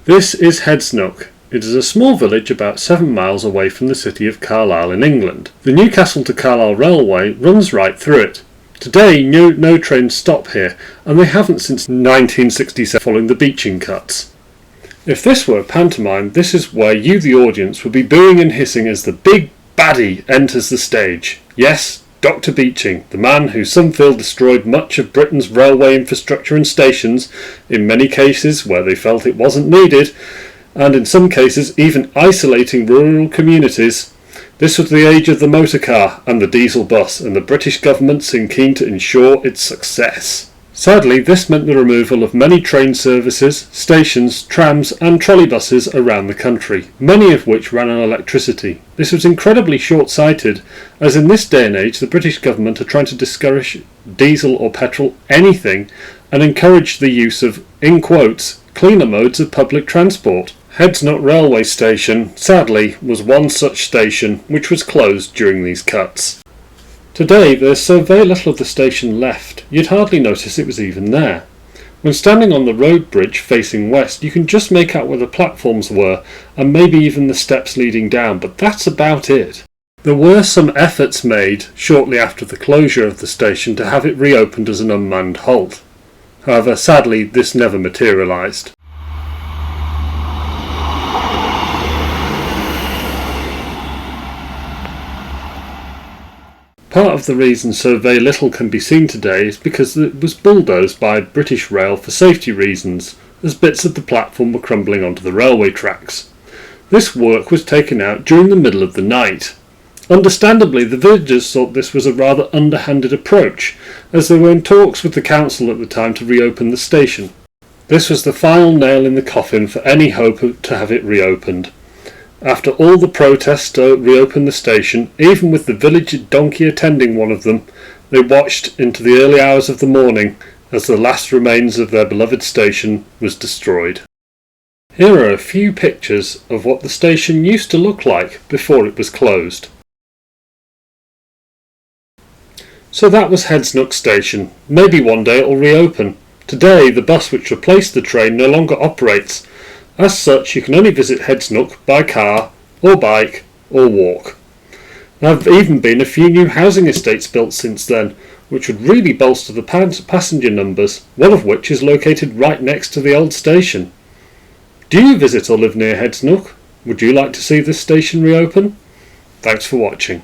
This is Heads Nook. It is a small village about 7 miles away from the city of Carlisle in England. The Newcastle to Carlisle Railway runs right through it. Today no trains stop here, and they haven't since 1967 following the Beeching cuts. If this were a pantomime, this is where you, the audience, would be booing and hissing as the big baddie enters the stage. Yes, Dr. Beeching, the man who some feel destroyed much of Britain's railway infrastructure and stations, in many cases where they felt it wasn't needed, and in some cases even isolating rural communities. This was the age of the motor car and the diesel bus, and the British government seemed keen to ensure its success. Sadly, this meant the removal of many train services, stations, trams and trolleybuses around the country, many of which ran on electricity. This was incredibly short-sighted, as in this day and age the British government are trying to discourage diesel or petrol anything and encourage the use of, in quotes, cleaner modes of public transport. Heads Nook Railway Station, sadly, was one such station which was closed during these cuts. Today there's so very little of the station left, you'd hardly notice it was even there. When standing on the road bridge facing west, you can just make out where the platforms were and maybe even the steps leading down, but that's about it. There were some efforts made shortly after the closure of the station to have it reopened as an unmanned halt. However, sadly, this never materialised. Part of the reason so very little can be seen today is because it was bulldozed by British Rail for safety reasons, as bits of the platform were crumbling onto the railway tracks. This work was taken out during the middle of the night. Understandably, the villagers thought this was a rather underhanded approach, as they were in talks with the council at the time to reopen the station. This was the final nail in the coffin for any hope to have it reopened. After all the protests to reopen the station, even with the village donkey attending one of them, they watched into the early hours of the morning as the last remains of their beloved station was destroyed. Here are a few pictures of what the station used to look like before it was closed. So that was Heads Nook Station. Maybe one day it will reopen. Today the bus which replaced the train no longer operates. As such, you can only visit Heads Nook by car, or bike, or walk. There have even been a few new housing estates built since then, which would really bolster the passenger numbers, one of which is located right next to the old station. Do you visit or live near Heads Nook? Would you like to see this station reopen? Thanks for watching.